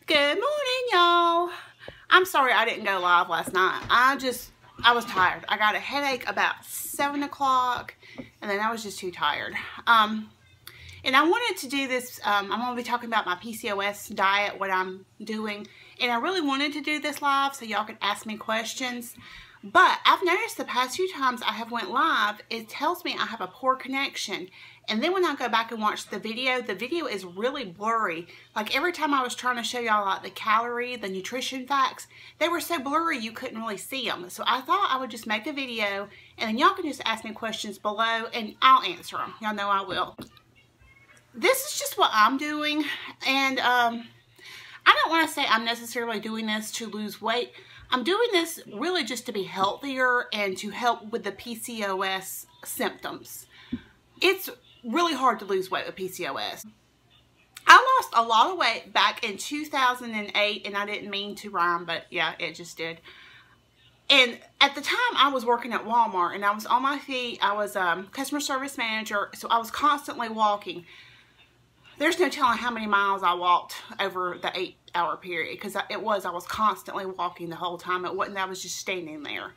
Good morning, y'all. I'm sorry I didn't go live last night. I was tired. I got a headache about 7 o'clock, and then I was just too tired. And I wanted to do this, I'm going to be talking about my PCOS diet, what I'm doing. And I really wanted to do this live so y'all could ask me questions. But I've noticed the past few times I have went live, it tells me I have a poor connection. And then when I go back and watch the video is really blurry. Like every time I was trying to show y'all like the calorie, the nutrition facts, they were so blurry you couldn't really see them. So I thought I would just make a video and then y'all can just ask me questions below and I'll answer them. Y'all know I will. This is just what I'm doing, and I don't want to say I'm necessarily doing this to lose weight. I'm doing this really just to be healthier and to help with the PCOS symptoms. It's really hard to lose weight with PCOS. I lost a lot of weight back in 2008, and I didn't mean to rhyme, but yeah, it just did. And at the time, I was working at Walmart, and I was on my feet. I was a customer service manager, so I was constantly walking. There's no telling how many miles I walked over the 8-hour period, because I was constantly walking the whole time. It wasn't that I was just standing there.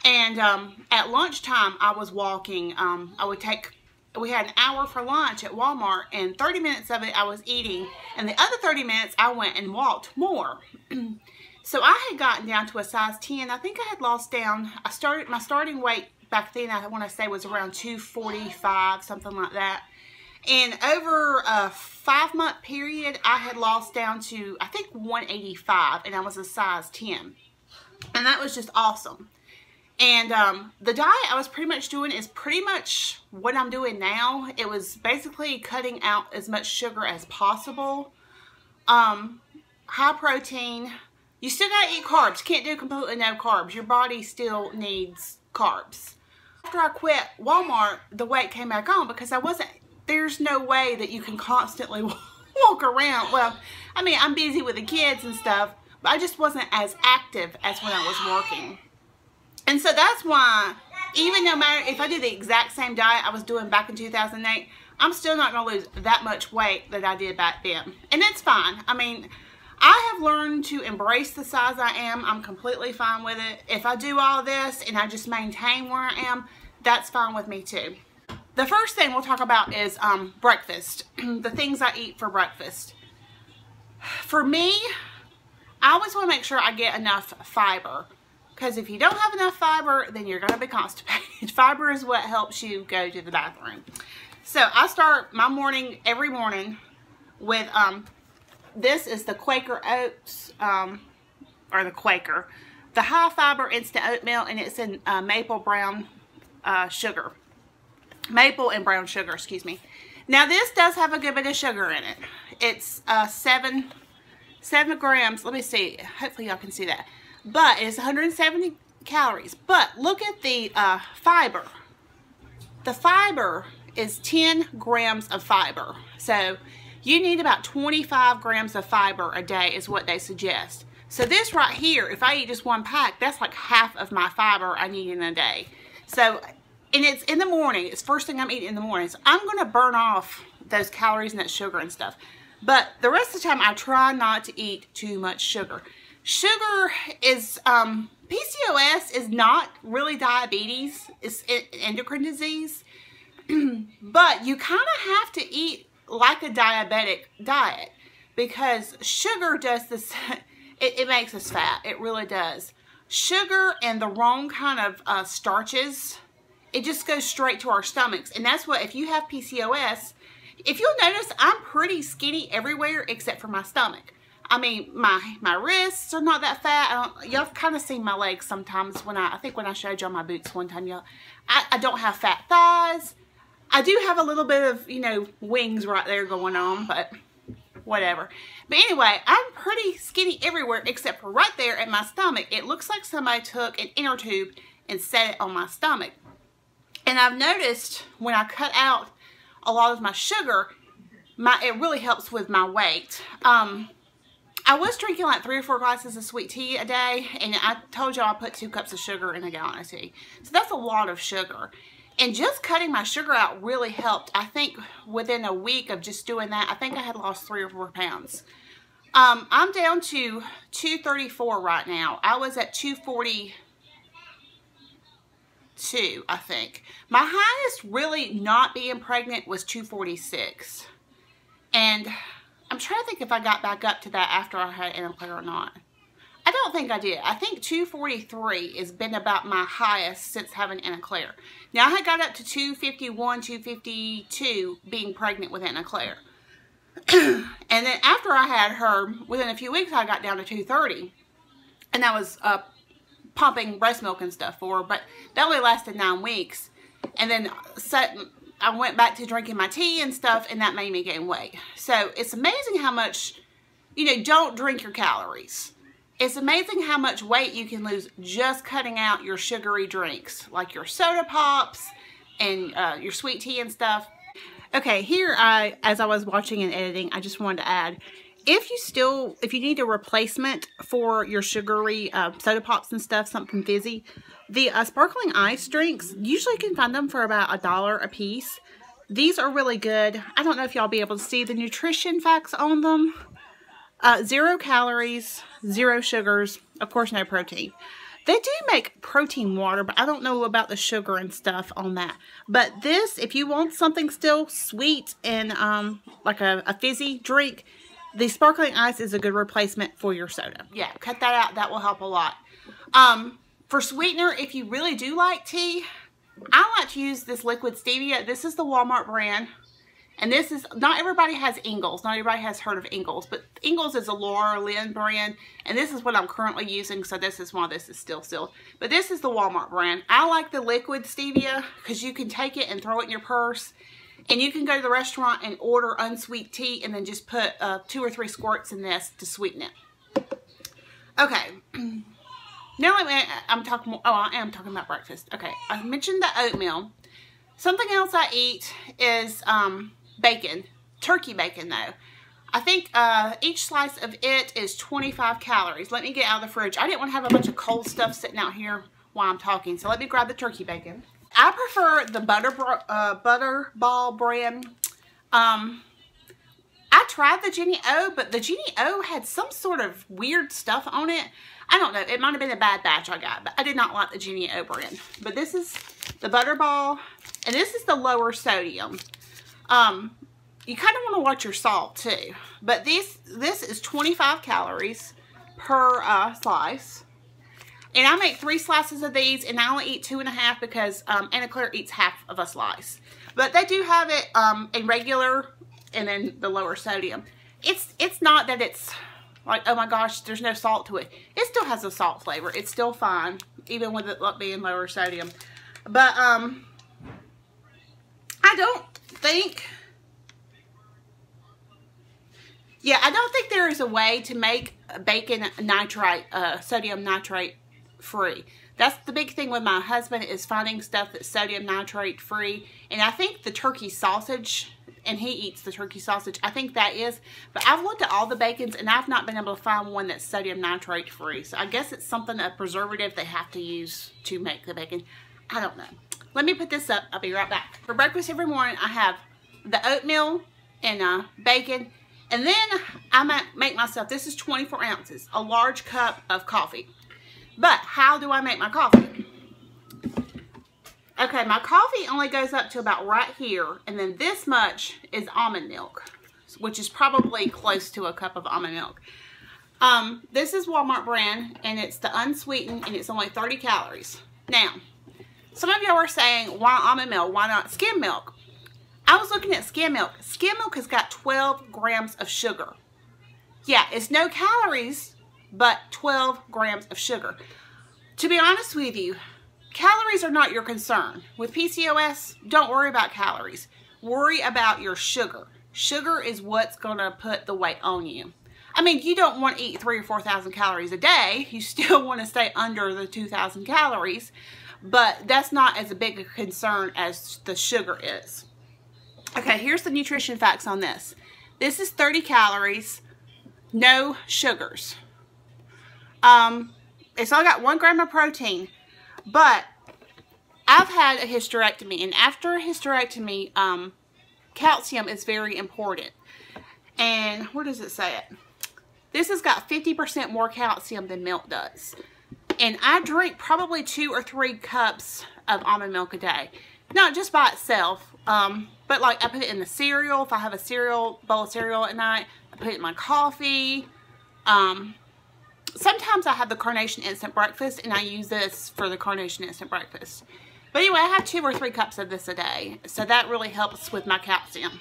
And at lunchtime, I was walking. We had an hour for lunch at Walmart, and 30 minutes of it I was eating, and the other 30 minutes I went and walked more. So I had gotten down to a size 10. I think I had lost down, my starting weight back then, I want to say, was around 245, something like that. And over a 5-month period, I had lost down to, I think, 185, and I was a size 10. And that was just awesome. And the diet I was pretty much doing is pretty much what I'm doing now. It was basically cutting out as much sugar as possible. High protein. You still gotta eat carbs. You can't do completely no carbs. Your body still needs carbs. After I quit Walmart, the weight came back on because there's no way that you can constantly walk around. Well, I mean, I'm busy with the kids and stuff, but I just wasn't as active as when I was working. And so that's why, even no matter if I do the exact same diet I was doing back in 2008, I'm still not going to lose that much weight that I did back then. And it's fine. I mean, I have learned to embrace the size I am. I'm completely fine with it. If I do all this and I just maintain where I am, that's fine with me too. The first thing we'll talk about is breakfast, the things I eat for breakfast. For me, I always want to make sure I get enough fiber, because if you don't have enough fiber, then you're going to be constipated. Fiber is what helps you go to the bathroom. So I start my morning every morning with, this is the Quaker Oats, or the Quaker, the high fiber instant oatmeal, and it's in maple brown sugar. Maple and brown sugar, excuse me. Now this does have a good bit of sugar in it. It's 7 grams. Let me see. Hopefully y'all can see that. But it's 170 calories. But look at the fiber. The fiber is 10 grams of fiber. So you need about 25 grams of fiber a day is what they suggest. So this right here, if I eat just one pack, that's like half of my fiber I need in a day. So, and it's in the morning. It's first thing I'm eating in the morning. So I'm going to burn off those calories and that sugar and stuff. But the rest of the time, I try not to eat too much sugar. Sugar is, PCOS is not really diabetes. It's endocrine disease. But you kind of have to eat like a diabetic diet, because sugar does this, it makes us fat. It really does. Sugar and the wrong kind of starches, it just goes straight to our stomachs. And that's what, if you have PCOS, if you'll notice, I'm pretty skinny everywhere except for my stomach. I mean, my wrists are not that fat. Y'all kind of seen my legs sometimes when I think when I showed y'all my boots one time, y'all. I don't have fat thighs. I do have a little bit of, you know, wings right there going on, but whatever. But anyway, I'm pretty skinny everywhere except for right there at my stomach. It looks like somebody took an inner tube and set it on my stomach. And I've noticed when I cut out a lot of my sugar, it really helps with my weight. I was drinking like 3 or 4 glasses of sweet tea a day, and I told y'all I put 2 cups of sugar in a gallon of tea. So that's a lot of sugar. And just cutting my sugar out really helped. I think within a week of just doing that, I think I had lost 3 or 4 pounds. I'm down to 234 right now. I was at 242, I think. My highest really not being pregnant was 246. And I'm trying to think if I got back up to that after I had Anaclear or not. I don't think I did. I think 243 has been about my highest since having Anaclear. Now, I had got up to 251, 252 being pregnant with Anaclear. And then after I had her, within a few weeks, I got down to 230. And I was pumping breast milk and stuff for her. But that only lasted 9 weeks. And then I went back to drinking my tea and stuff, and that made me gain weight. So it's amazing how much, you know, don't drink your calories. It's amazing how much weight you can lose just cutting out your sugary drinks, like your soda pops and your sweet tea and stuff. Okay, here as I was watching and editing, I just wanted to add, if you need a replacement for your sugary soda pops and stuff, something fizzy, the sparkling ice drinks, usually you can find them for about $1 a piece. These are really good. I don't know if y'all be able to see the nutrition facts on them. 0 calories, 0 sugars, of course no protein. They do make protein water, but I don't know about the sugar and stuff on that. But this, if you want something still sweet and like a fizzy drink, the sparkling ice is a good replacement for your soda. Yeah, cut that out. That will help a lot. For sweetener, if you really do like tea, I like to use this liquid stevia. This is the Walmart brand. And this is, not everybody has Ingles. Not everybody has heard of Ingles. But Ingles is a Laura Lynn brand. And this is what I'm currently using. So this is why this is still sealed. But this is the Walmart brand. I like the liquid stevia because you can take it and throw it in your purse. And you can go to the restaurant and order unsweet tea. And then just put 2 or 3 squirts in this to sweeten it. Okay. Now I am talking about breakfast. Okay. I mentioned the oatmeal. Something else I eat is bacon. Turkey bacon, though. I think each slice of it is 25 calories. Let me get out of the fridge. I didn't want to have a bunch of cold stuff sitting out here while I'm talking. So let me grab the turkey bacon. I prefer the Butterball brand. I tried the Jenny O, but the Jenny O had some sort of weird stuff on it. I don't know. It might have been a bad batch I got, but I did not like the Jenny O brand. But this is the Butterball, and this is the lower sodium. You kind of want to watch your salt too. But this is 25 calories per slice. And I make 3 slices of these, and I only eat 2.5 because Anaclear eats half of a slice. But they do have it in regular and then the lower sodium. It's not that it's like, oh my gosh, there's no salt to it. It still has a salt flavor. It's still fine, even with it being lower sodium. But I don't think... Yeah, I don't think there is a way to make bacon nitrate, sodium nitrate free. That's the big thing with my husband, is finding stuff that's sodium nitrate free. And I think the turkey sausage, and he eats the turkey sausage, I think that is. But I've looked at all the bacons, and I've not been able to find one that's sodium nitrate free. So I guess it's something, a preservative they have to use to make the bacon. I don't know. Let me put this up. I'll be right back. For breakfast every morning, I have the oatmeal and bacon. And then I might make myself, this is 24 ounces, a large cup of coffee. But how do I make my coffee? Okay, my coffee only goes up to about right here. And then this much is almond milk, which is probably close to a cup of almond milk. This is Walmart brand, and it's the unsweetened, and it's only 30 calories. Now, some of y'all are saying, why almond milk? Why not skim milk? I was looking at skim milk. Skim milk has got 12 grams of sugar. Yeah, it's no calories, but 12 grams of sugar. To be honest with you, calories are not your concern. With PCOS, don't worry about calories. Worry about your sugar. Sugar is what's going to put the weight on you. I mean, you don't want to eat 3,000 or 4,000 calories a day. You still want to stay under the 2,000 calories. But that's not as big a concern as the sugar is. Okay, here's the nutrition facts on this. This is 30 calories, no sugars. It's only got 1 gram of protein, but I've had a hysterectomy, and after a hysterectomy, calcium is very important. And where does it say it? This has got 50% more calcium than milk does. And I drink probably 2 or 3 cups of almond milk a day. Not just by itself, but like I put it in the cereal. If I have a bowl of cereal at night, I put it in my coffee. Sometimes I have the Carnation Instant Breakfast, and I use this for the Carnation Instant Breakfast. But anyway, I have 2 or 3 cups of this a day, so that really helps with my calcium.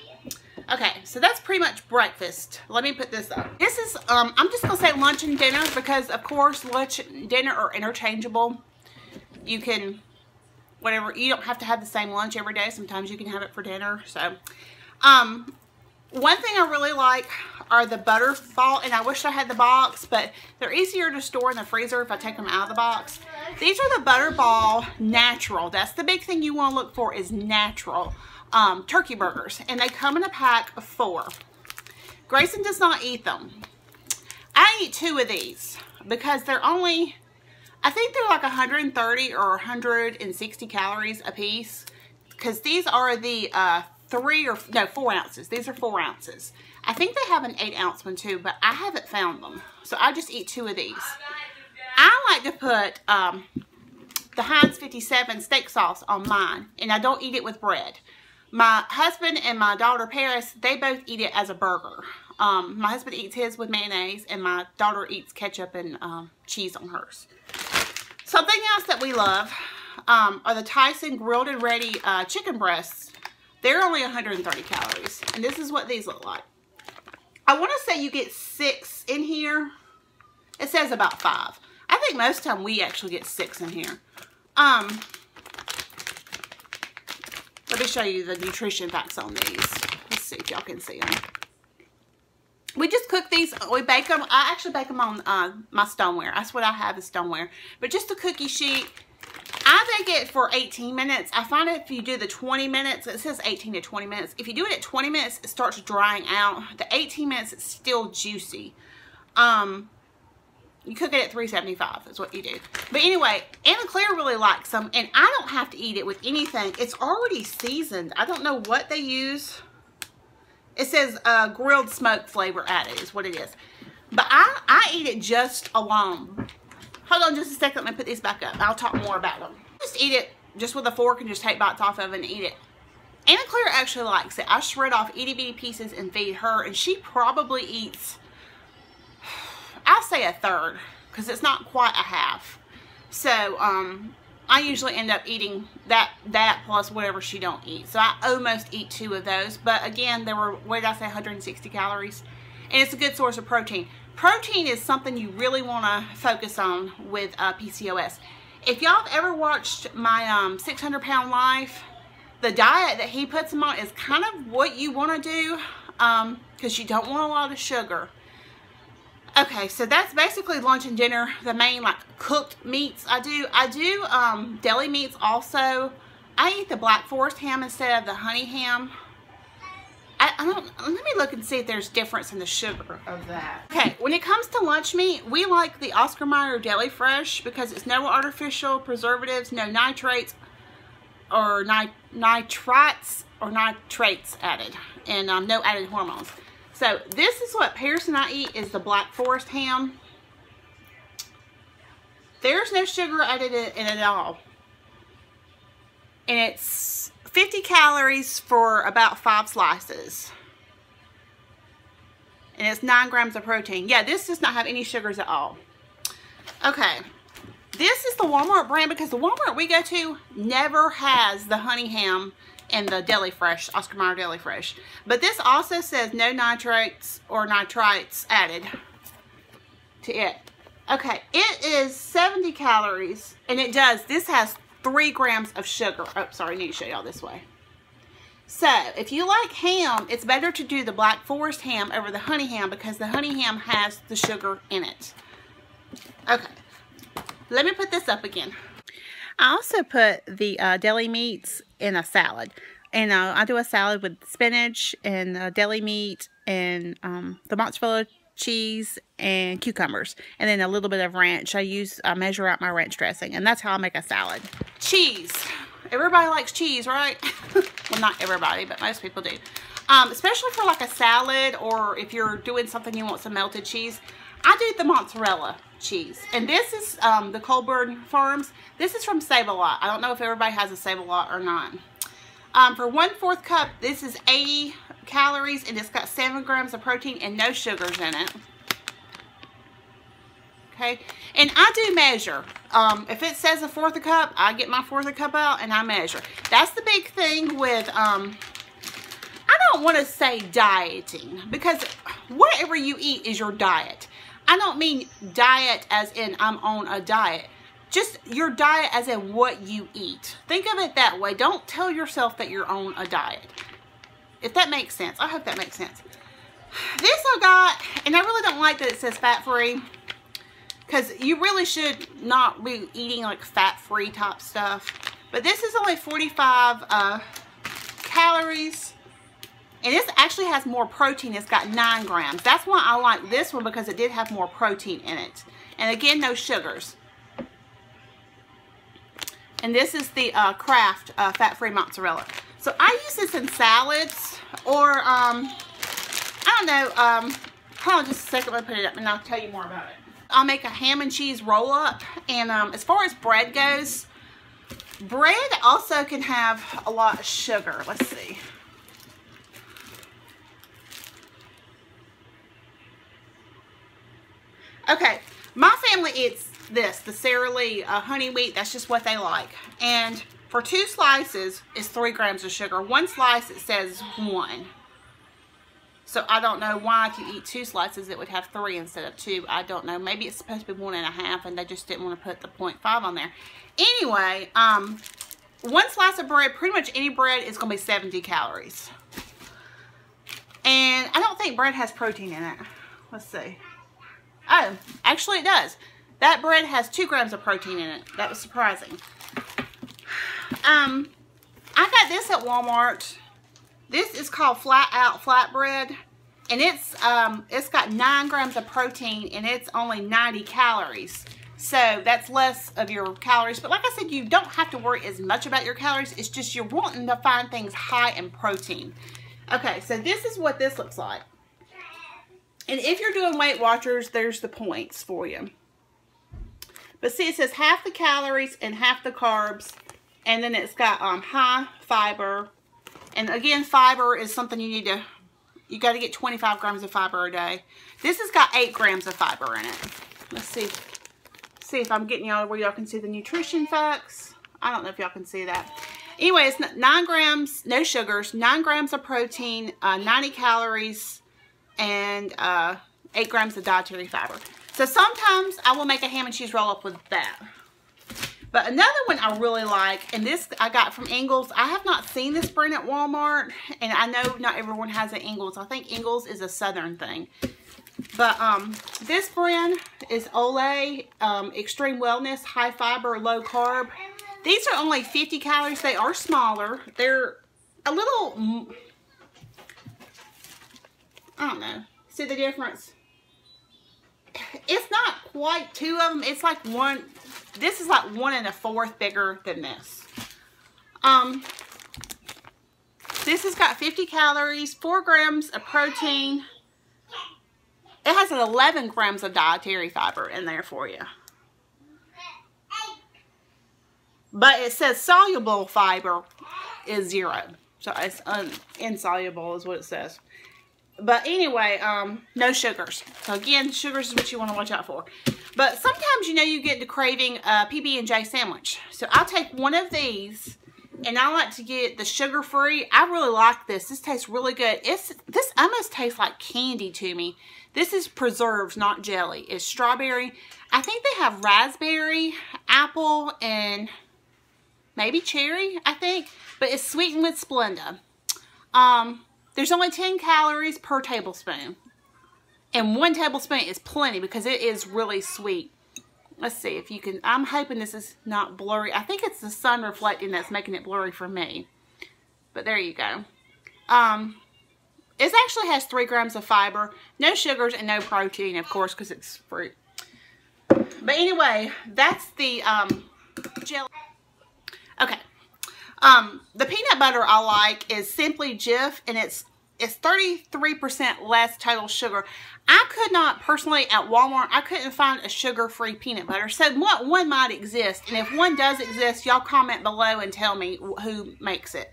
Okay, so that's pretty much breakfast. Let me put this up. This is, I'm just going to say lunch and dinner because, of course, lunch and dinner are interchangeable. You can, whatever, you don't have to have the same lunch every day. Sometimes you can have it for dinner. So, one thing I really like are the Butterball, and I wish I had the box, but they're easier to store in the freezer if I take them out of the box. These are the Butterball Natural. That's the big thing you want to look for is natural turkey burgers, and they come in a pack of 4. Grayson does not eat them. I eat 2 of these because they're only, I think they're like 130 or 160 calories a piece, because these are the 4 ounces. These are 4 ounces. I think they have an 8-ounce one too, but I haven't found them. So I just eat 2 of these. I like to put the Heinz 57 steak sauce on mine, and I don't eat it with bread. My husband and my daughter Paris, they both eat it as a burger. My husband eats his with mayonnaise, and my daughter eats ketchup and cheese on hers. Something else that we love are the Tyson grilled and ready chicken breasts. They're only 130 calories, and this is what these look like. I want to say you get 6 in here. It says about 5. I think most of the time we actually get 6 in here. Let me show you the nutrition facts on these. Let's see if y'all can see them. We just cook these. We bake them. I actually bake them on my stoneware. That's what I have is stoneware. But just a cookie sheet. I bake it for 18 minutes. I find if you do the 20 minutes, it says 18 to 20 minutes. If you do it at 20 minutes, it starts drying out. The 18 minutes, it's still juicy. You cook it at 375 is what you do. But anyway, Anna Claire really likes them, and I don't have to eat it with anything. It's already seasoned. I don't know what they use. It says grilled smoked flavor added is what it is. But I eat it just alone. Hold on just a second. Let me put these back up. I'll talk more about them. Just eat it just with a fork and just take bites off of it and eat it. Anna Claire actually likes it. I shred off itty bitty pieces and feed her, and she probably eats, I'll say a third, because it's not quite a half. So, I usually end up eating that plus whatever she don't eat. So, I almost eat 2 of those. But again, they were, what did I say, 160 calories. And it's a good source of protein. Protein is something you really want to focus on with PCOS. If y'all have ever watched my 600 Pound Life, the diet that he puts them on is kind of what you want to do, because you don't want a lot of sugar. Okay, so that's basically lunch and dinner, the main like cooked meats I do. I do deli meats also. I eat the Black Forest ham instead of the honey ham. I don't, let me look and see if there's difference in the sugar of that. Okay, when it comes to lunch meat, we like the Oscar Mayer Deli Fresh because it's no artificial preservatives, no nitrates or nitrates added, and no added hormones. So this is what Paris and I eat is the Black Forest ham. There's no sugar added in it at all. And it's 50 calories for about 5 slices. And it's 9 grams of protein. Yeah, this does not have any sugars at all. Okay. This is the Walmart brand because the Walmart we go to never has the honey ham and the Deli Fresh, Oscar Mayer Deli Fresh. But this also says no nitrates or nitrites added to it. Okay, it is 70 calories, and it does, this has 3 grams of sugar. Oh, sorry, I need to show y'all this way. So, if you like ham, it's better to do the Black Forest ham over the honey ham because the honey ham has the sugar in it. Okay, let me put this up again. I also put the deli meats in a salad. And I do a salad with spinach and deli meat and the mozzarella cheese and cucumbers. And then a little bit of ranch. I measure out my ranch dressing. And that's how I make a salad. Cheese. Everybody likes cheese, right? Well, not everybody, but most people do. especially for like a salad, or if you're doing something you want some melted cheese. I do the mozzarella cheese, and this is the Colburn Farms. This is from Save-A-Lot. I don't know if everybody has a Save-A-Lot or not. For 1/4 cup, this is 80 calories, and it's got 7 grams of protein and no sugars in it. Okay, and I do measure. If it says 1/4 cup, I get my 1/4 cup out and I measure. That's the big thing with, I don't want to say dieting, because whatever you eat is your diet. I don't mean diet as in I'm on a diet. Just your diet as in what you eat. Think of it that way. Don't tell yourself that you're on a diet. If that makes sense. I hope that makes sense. This I got, and I really don't like that it says fat-free, because you really should not be eating like fat-free type stuff. But this is only 45 calories. And this actually has more protein. It's got 9 grams. That's why I like this one, because it did have more protein in it. And again, no sugars. And this is the Kraft fat-free mozzarella. So I use this in salads, or I don't know. Hold on just a second. Let me put it up and I'll tell you more about it. I'll make a ham and cheese roll up. And as far as bread goes, bread also can have a lot of sugar. Let's see. Okay, my family eats this, the Sara Lee honey wheat. That's just what they like. And for 2 slices, it's 3 grams of sugar. 1 slice, it says 1. So I don't know why if you eat 2 slices, it would have 3 instead of 2. I don't know. Maybe it's supposed to be 1.5, and they just didn't want to put the 0.5 on there. Anyway, 1 slice of bread, pretty much any bread, is going to be 70 calories. And I don't think bread has protein in it. Let's see. Oh, actually it does. That bread has 2 grams of protein in it. That was surprising. I got this at Walmart. This is called Flat Out Flatbread. And it's got 9 grams of protein, and it's only 90 calories. So that's less of your calories. But like I said, you don't have to worry as much about your calories. It's just you're wanting to find things high in protein. Okay, so this is what this looks like. And if you're doing Weight Watchers, there's the points for you. But see, it says half the calories and half the carbs. And then it's got high fiber. And again, fiber is something you got to get 25 grams of fiber a day. This has got 8 grams of fiber in it. Let's see if I'm getting y'all where y'all can see the nutrition facts. I don't know if y'all can see that. Anyway, it's 9 grams, no sugars, 9 grams of protein, 90 calories, and 8 grams of dietary fiber. So sometimes I will make a ham and cheese roll up with that. But another one I really like, and this I got from Ingles. I have not seen this brand at Walmart, and I know not everyone has an Ingles. I think Ingles is a southern thing. But this brand is Olay Extreme Wellness, high fiber, low carb. These are only 50 calories. They are smaller. They're a little, I don't know. See the difference? It's not quite 2 of them. It's like 1. This is like 1 1/4 bigger than this. This has got 50 calories, 4 grams of protein. It has 11 grams of dietary fiber in there for you. But it says soluble fiber is 0. So it's insoluble is what it says. But anyway, no sugars. So again, sugars is what you want to watch out for. But sometimes, you know, you get to craving a PB&J sandwich. So I'll take one of these, and I like to get the sugar-free. I really like this. This tastes really good. This almost tastes like candy to me. This is preserves, not jelly. It's strawberry. I think they have raspberry, apple, and maybe cherry, I think. But it's sweetened with Splenda. There's only 10 calories per tablespoon. And 1 tablespoon is plenty because it is really sweet. Let's see if you can. I'm hoping this is not blurry. I think it's the sun reflecting that's making it blurry for me. But there you go. It actually has 3 grams of fiber. No sugars and no protein, of course, because it's fruit. But anyway, that's the jelly. Okay. The peanut butter I like is Simply Jif, and it's It's 33% less total sugar. I could not personally at Walmart, I couldn't find a sugar-free peanut butter. So one might exist. And if one does exist, y'all comment below and tell me who makes it.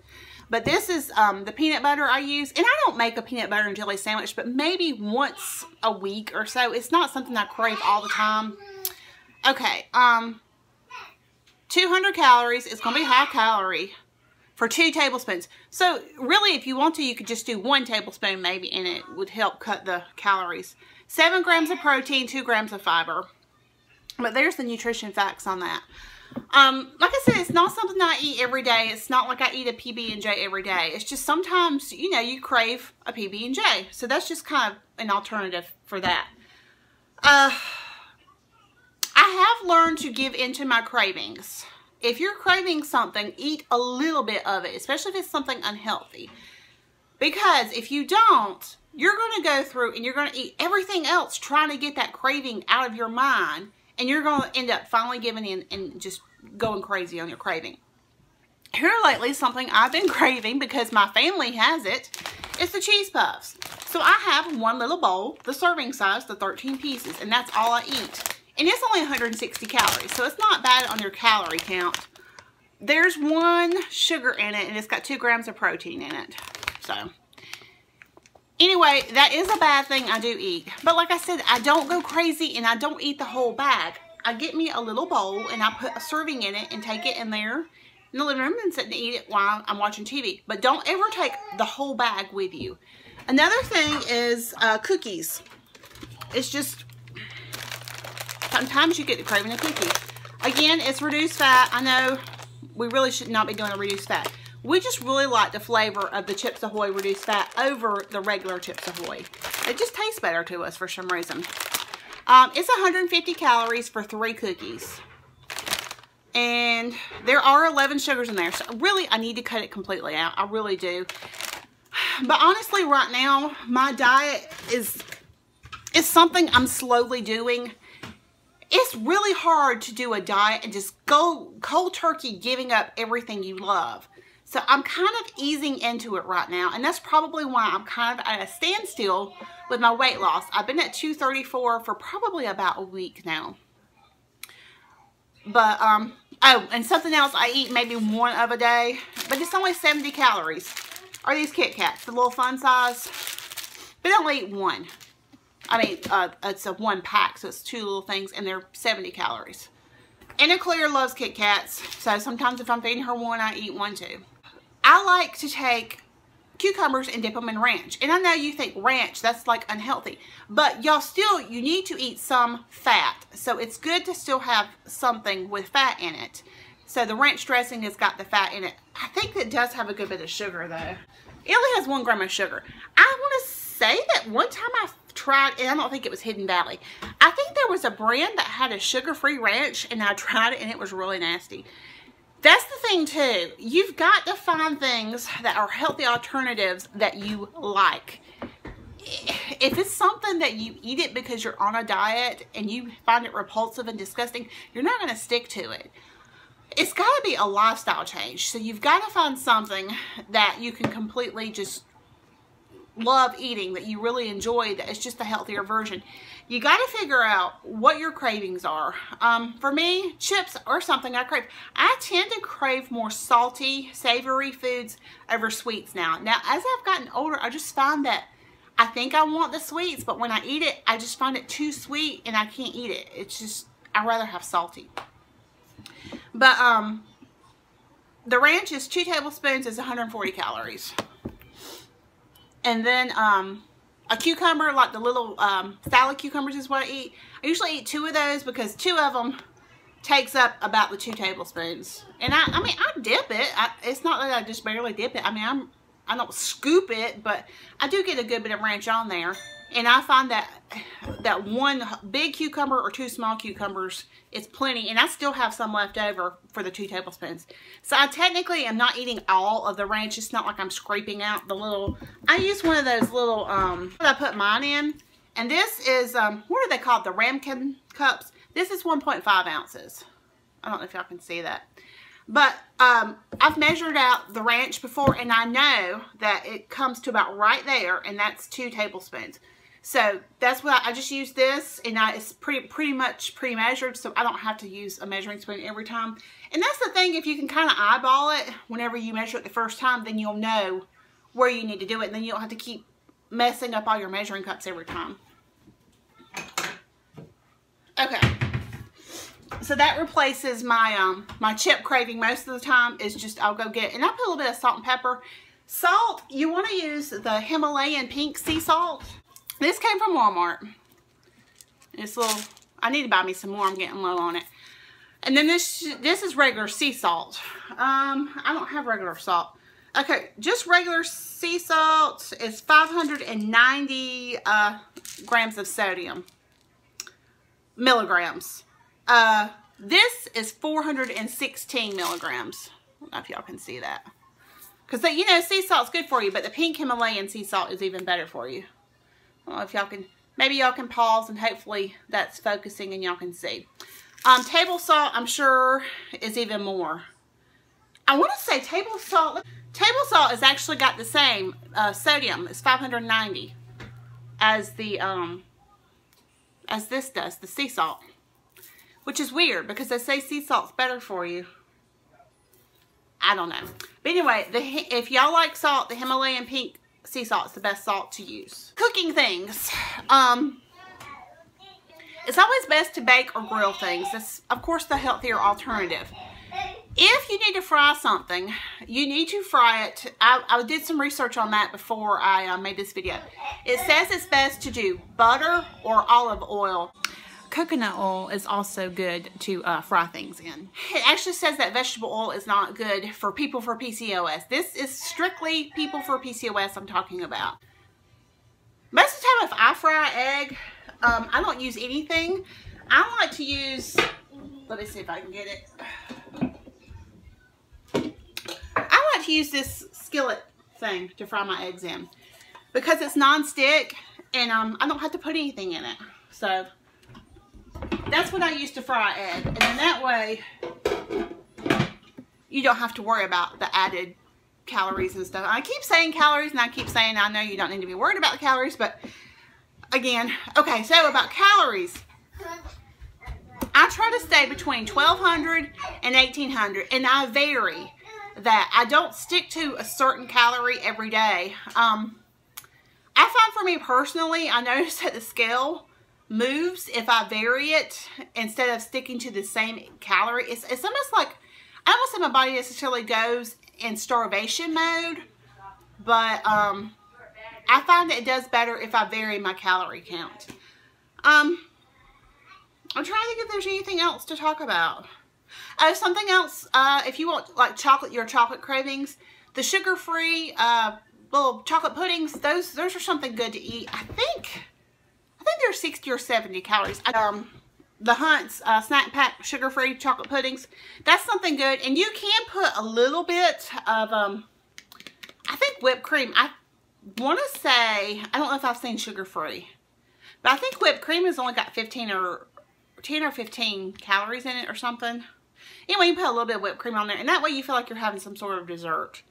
But this is the peanut butter I use. And I don't make a peanut butter and jelly sandwich, but maybe once a week or so. It's not something I crave all the time. Okay, 200 calories. It's going to be high calorie for 2 tablespoons. So really, if you want to, you could just do 1 tablespoon maybe, and it would help cut the calories. 7 grams of protein, 2 grams of fiber. But there's the nutrition facts on that. Like I said, it's not something I eat every day. It's not like I eat a PB&J every day. It's just sometimes, you know, you crave a PB&J. So that's just kind of an alternative for that. I have learned to give into my cravings. If you're craving something, eat a little bit of it, especially if it's something unhealthy. Because if you don't, you're going to go through and you're going to eat everything else trying to get that craving out of your mind. And you're going to end up finally giving in and just going crazy on your craving. Here lately, something I've been craving because my family has it, is the cheese puffs. So I have one little bowl, the serving size, the 13 pieces, and that's all I eat. And it's only 160 calories, so it's not bad on your calorie count. There's 1 sugar in it, and it's got 2 grams of protein in it. So, anyway, that is a bad thing I do eat. But like I said, I don't go crazy, and I don't eat the whole bag. I get me a little bowl, and I put a serving in it, and take it in there in the living room, and sit and eat it while I'm watching TV. But don't ever take the whole bag with you. Another thing is cookies. It's just... sometimes you get the craving of cookies. Again, it's reduced fat. I know we really should not be doing a reduced fat. We just really like the flavor of the Chips Ahoy reduced fat over the regular Chips Ahoy. It just tastes better to us for some reason. It's 150 calories for 3 cookies. And there are 11 sugars in there. So really, I need to cut it completely out. I really do. But honestly, right now, my diet is something I'm slowly doing. It's really hard to do a diet and just go cold turkey giving up everything you love. So I'm kind of easing into it right now. And that's probably why I'm kind of at a standstill with my weight loss. I've been at 234 for probably about a week now. But, oh, and something else I eat maybe 1 of a day. But it's only 70 calories. Are these Kit Kats, the little fun size? But I only eat 1. I mean, it's a 1 pack, so it's 2 little things, and they're 70 calories. Anna Clear loves Kit Kats, so sometimes if I'm feeding her 1, I eat 1 too. I like to take cucumbers and dip them in ranch. And I know you think ranch, that's like unhealthy. But y'all still, you need to eat some fat. So it's good to still have something with fat in it. So the ranch dressing has got the fat in it. I think it does have a good bit of sugar though. It only has 1 gram of sugar. I want to say that one time I tried, and I don't think it was Hidden Valley. I think there was a brand that had a sugar-free ranch, and I tried it, and it was really nasty. That's the thing, too. You've got to find things that are healthy alternatives that you like. If it's something that you eat it because you're on a diet, and you find it repulsive and disgusting, you're not going to stick to it. It's got to be a lifestyle change. So you've got to find something that you can completely just love eating, that you really enjoy, that it's just a healthier version. You got to figure out what your cravings are. For me, chips are something I crave. I tend to crave more salty, savory foods over sweets now. Now, as I've gotten older, I just find that I think I want the sweets, but when I eat it, I just find it too sweet and I can't eat it. It's just, I'd rather have salty. But the ranch is 2 tablespoons is 140 calories. And then a cucumber, like the little salad cucumbers is what I eat. I usually eat 2 of those because 2 of them takes up about the 2 tablespoons. And I mean, I dip it. It's not that I just barely dip it. I mean, I don't scoop it, but I do get a good bit of ranch on there. And I find that 1 big cucumber or 2 small cucumbers is plenty. And I still have some left over for the 2 tablespoons. So I technically am not eating all of the ranch. It's not like I'm scraping out the little... I use one of those little... what I put mine in. And this is... what are they called? The ramekin cups. This is 1.5 ounces. I don't know if y'all can see that. But I've measured out the ranch before, and I know that it comes to about right there, and that's 2 tablespoons. So that's what I just use this, and it's pretty much pre-measured, so I don't have to use a measuring spoon every time. And that's the thing, if you can kind of eyeball it whenever you measure it the first time, then you'll know where you need to do it, and then you don't have to keep messing up all your measuring cups every time. Okay. So that replaces my my chip craving most of the time. Is just I'll go get, and I put a little bit of salt and pepper. Salt, you want to use the Himalayan pink sea salt. This came from Walmart. It's a little, I need to buy me some more. I'm getting low on it. And then this is regular sea salt. I don't have regular salt. Okay, just regular sea salt is 590 grams of sodium. Milligrams. This is 416 milligrams. I don't know if y'all can see that. Because, you know, sea salt's good for you, but the pink Himalayan sea salt is even better for you. I don't know if y'all can, maybe y'all can pause and hopefully that's focusing and y'all can see. Table salt, I'm sure, is even more. I want to say table salt has actually got the same sodium. It's 590 as the as this does, the sea salt. Which is weird because they say sea salt's better for you. I don't know. But anyway, if y'all like salt, the Himalayan pink sea salt is the best salt to use. Cooking things. It's always best to bake or grill things. That's, of course, the healthier alternative. If you need to fry something, you need to fry it. I did some research on that before I made this video. It says it's best to do butter or olive oil. Coconut oil is also good to fry things in. It actually says that vegetable oil is not good for people for PCOS. This is strictly people for PCOS I'm talking about. Most of the time if I fry an egg, I don't use anything. I like to use, let me see if I can get it. I like to use this skillet thing to fry my eggs in. Because it's non-stick and I don't have to put anything in it. So that's what I use to fry an egg. And then that way, you don't have to worry about the added calories and stuff. I keep saying calories, and I keep saying I know you don't need to be worried about the calories, but again, okay, so about calories. I try to stay between 1,200 and 1,800, and I vary that. I don't stick to a certain calorie every day. I find for me personally, I notice that the scale moves if I vary it instead of sticking to the same calorie. It's almost like, I don't say my body necessarily goes in starvation mode, but I find that it does better if I vary my calorie count. I'm trying to think if there's anything else to talk about. Oh, something else, if you want like your chocolate cravings, the sugar-free little chocolate puddings, those are something good to eat. I think they're 60 or 70 calories. The Hunt's snack pack sugar-free chocolate puddings, that's something good. And you can put a little bit of, I think whipped cream. I want to say, I don't know if I've seen sugar-free, but I think whipped cream has only got 10 or 15 calories in it or something. Anyway, you put a little bit of whipped cream on there, and that way you feel like you're having some sort of dessert.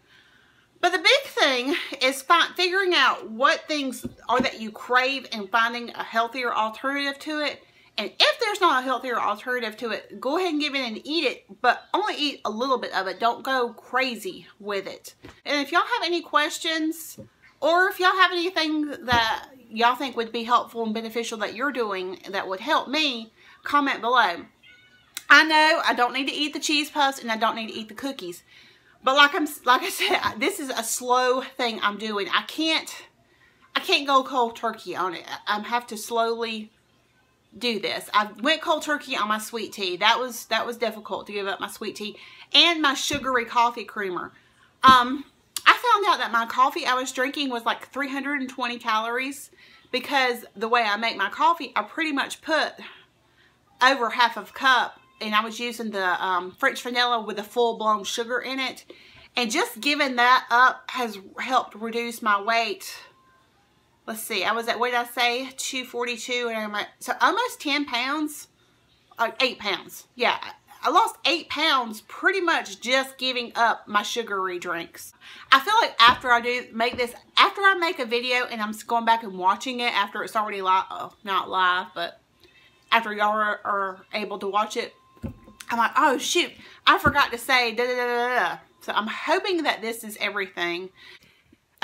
But the big thing is figuring out what things are that you crave and finding a healthier alternative to it. And if there's not a healthier alternative to it, go ahead and give in and eat it, but only eat a little bit of it. Don't go crazy with it. And if y'all have any questions, or if y'all have anything that y'all think would be helpful and beneficial that you're doing that would help me, comment below. I know I don't need to eat the cheese puffs and I don't need to eat the cookies. But like I said, this is a slow thing I'm doing. I can't go cold turkey on it. I have to slowly do this. I went cold turkey on my sweet tea. That was difficult to give up my sweet tea and my sugary coffee creamer. I found out that my coffee I was drinking was like 320 calories because the way I make my coffee, I pretty much put over half of a cup, and I was using the French vanilla with a full-blown sugar in it. And just giving that up has helped reduce my weight. Let's see, I was at, what did I say, 242, and I'm at, so almost 10 pounds, 8 pounds. Yeah, I lost 8 pounds pretty much just giving up my sugary drinks. I feel like after I after I make a video and I'm going back and watching it after it's already live, not live, but after y'all are able to watch it, I'm like, oh shoot, I forgot to say da da da da da. So I'm hoping that this is everything.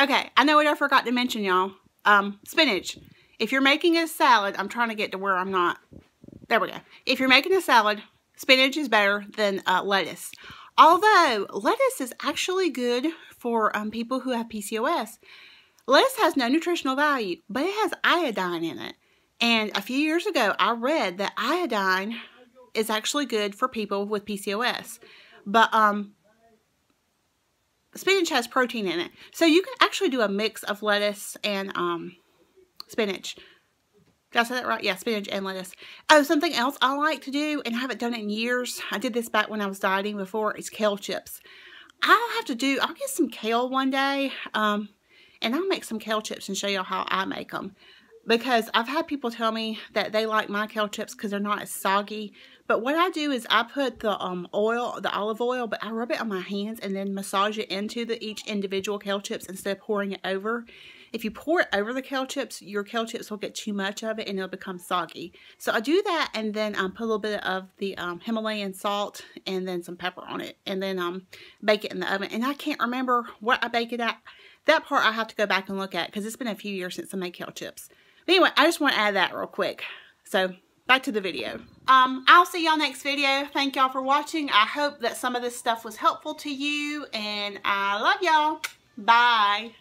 Okay, I know what I forgot to mention, y'all. Spinach. If you're making a salad, I'm trying to get to where I'm not. There we go. If you're making a salad, spinach is better than lettuce. Although, lettuce is actually good for people who have PCOS. Lettuce has no nutritional value, but it has iodine in it. And a few years ago, I read that iodine is actually good for people with PCOS. But spinach has protein in it. So you can actually do a mix of lettuce and spinach. Did I say that right? Yeah, spinach and lettuce. Oh, something else I like to do, and I haven't done it in years. I did this back when I was dieting before, is kale chips. I'll get some kale one day, and I'll make some kale chips and show y'all how I make them. Because I've had people tell me that they like my kale chips because they're not as soggy. But what I do is I put the olive oil, but I rub it on my hands and then massage it into each individual kale chips instead of pouring it over. If you pour it over the kale chips, your kale chips will get too much of it and it'll become soggy. So I do that and then put a little bit of the Himalayan salt and then some pepper on it. And then bake it in the oven. And I can't remember what I bake it at. That part I have to go back and look at because it's been a few years since I made kale chips. But anyway, I just want to add that real quick. So back to the video. I'll see y'all next video. Thank y'all for watching. I hope that some of this stuff was helpful to you. And I love y'all. Bye.